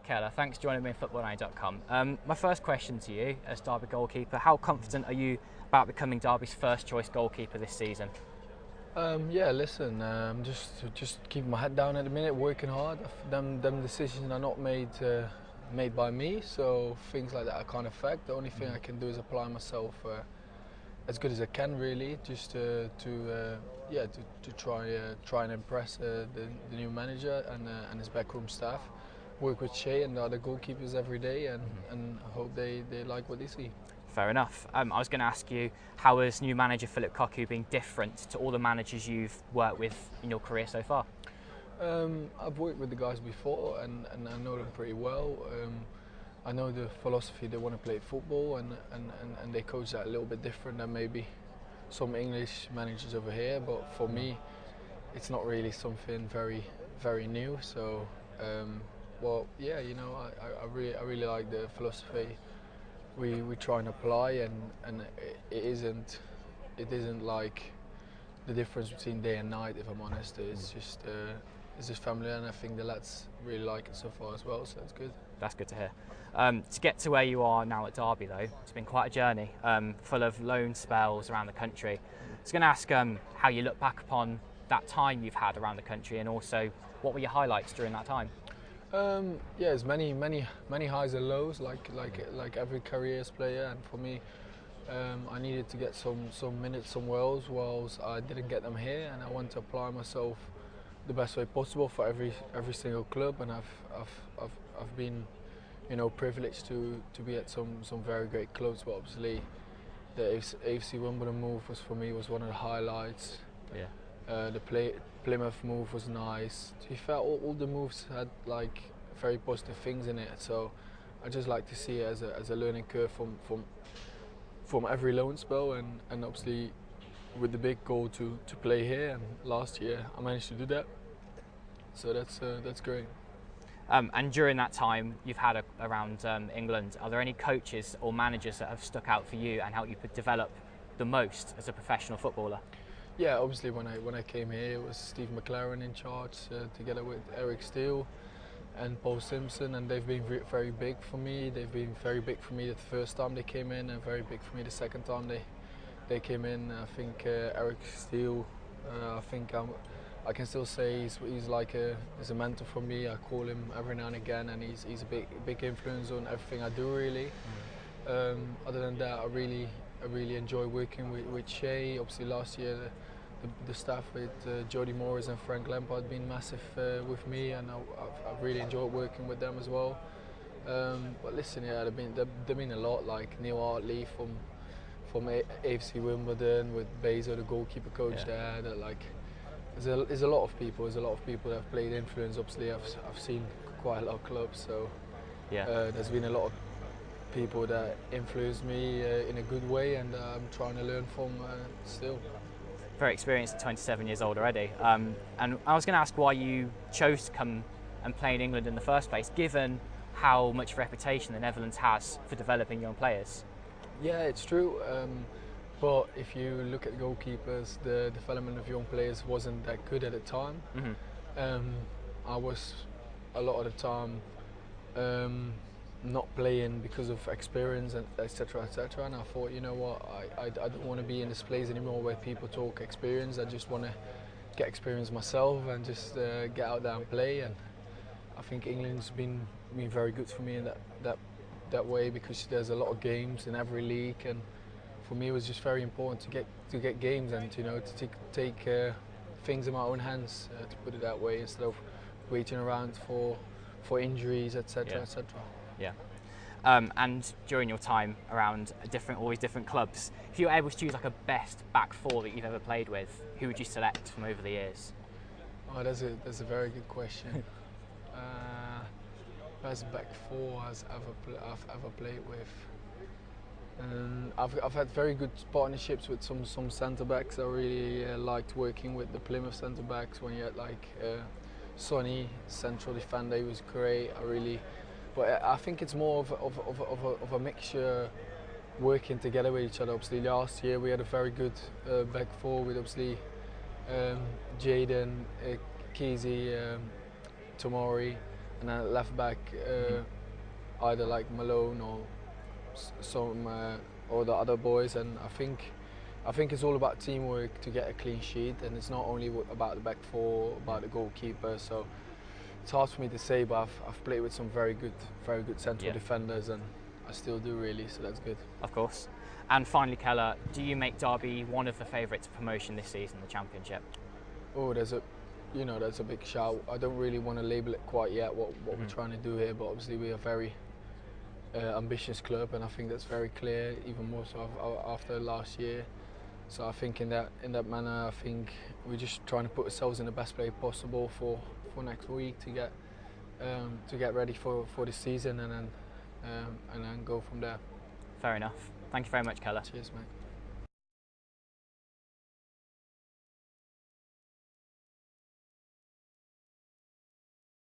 Kelle, thanks for joining me on Football-Oranje.com. My first question to you, as Derby goalkeeper, how confident are you about becoming Derby's first choice goalkeeper this season? Yeah, listen, just keeping my head down at the minute, working hard. Them decisions are not made by me, so things like that I can't affect. The only thing I can do is apply myself as good as I can, really, just to try and impress the new manager and his backroom staff. Work with Shea and the other goalkeepers every day, and hope they like what they see. Fair enough. I was going to ask you, how has new manager Philip Cocu been different to all the managers you've worked with in your career so far? I've worked with the guys before, and I know them pretty well. I know the philosophy they want to play football, and they coach that a little bit different than maybe some English managers over here. But for me, it's not really something very new. So, well, yeah, you know, I really like the philosophy we try and apply, and it isn't like the difference between day and night, if I'm honest. It's just family, and I think the lads really like it so far as well, so it's good. That's good to hear. To get to where you are now at Derby, though, it's been quite a journey, full of loan spells around the country. I was going to ask how you look back upon that time you've had around the country, and also what were your highlights during that time? Yeah, there's many highs and lows, like every careers player, and for me, I needed to get some minutes somewhere else, whilst I didn't get them here, and I want to apply myself the best way possible for every single club, and I've been, you know, privileged to be at some very great clubs. But obviously, the AFC Wimbledon move was, for me, was one of the highlights. Yeah. The Plymouth move was nice. To be fair, all the moves had like very positive things in it. So I just like to see it as a learning curve from every loan spell, and obviously with the big goal to play here. And last year I managed to do that. So that's great. And during that time you've had around England, are there any coaches or managers that have stuck out for you and helped you develop the most as a professional footballer? Yeah, obviously when I came here, it was Steve McLaren in charge, together with Eric Steele and Paul Simpson, and they've been very big for me. They've been very big for me the first time they came in, and very big for me the second time they came in. I think Eric Steele, I can still say he's like he's a mentor for me. I call him every now and again, and he's a big influence on everything I do, really. Other than that, I really enjoy working with Shea. Obviously last year the staff with Jody Morris and Frank Lampard have been massive with me, and I've really enjoyed working with them as well. But listen, yeah, they've been a lot, like Neil Hartley from AFC Wimbledon, with Bezo, the goalkeeper coach there. That, like, there's a lot of people. There's a lot of people that have played influence. Obviously, I've seen quite a lot of clubs, so yeah, there's been a lot of people that influenced me in a good way, and I'm trying to learn from still. Very experienced at 27 years old already. And I was going to ask why you chose to come and play in England in the first place, given how much reputation the Netherlands has for developing young players. Yeah, it's true. But if you look at goalkeepers, the development of young players wasn't that good at the time. I was a lot of the time not playing because of experience, and etc. And I thought, you know what, I don't want to be in this place anymore where people talk experience. I just want to get experience myself and just get out there and play. And I think England's been very good for me in that way, because there's a lot of games in every league, and for me it was just very important to get games, and, you know, to take things in my own hands, to put it that way, instead of waiting around for injuries, etc. etc. Yeah. And during your time around all these different clubs, if you were able to choose like a best back four that you've ever played with, who would you select from over the years? Oh, that's a very good question. Best back four I've ever played with. I've had very good partnerships with some centre backs. I really liked working with the Plymouth centre backs, when you had like Sonny, central defender. He was great. But I think it's more of a mixture, working together with each other. Obviously last year we had a very good back four with obviously Jaden, Kesey, Tomori, and then at left back, either like Malone or some or the other boys. And I think it's all about teamwork to get a clean sheet, and it's not only about the back four, about the goalkeeper. So it's hard for me to say, but I've played with some very good central defenders, and I still do really. So that's good. Of course. And finally, Kelle, do you make Derby one of the favourites for promotion this season, the Championship? Oh, that's a big shout. I don't really want to label it quite yet what we're trying to do here, but obviously we are a very ambitious club, and I think that's very clear, even more so after last year. So I think in that manner, I think we're just trying to put ourselves in the best place possible for next week to get ready for this season, and then go from there. Fair enough. Thank you very much, Kelle. Cheers, mate.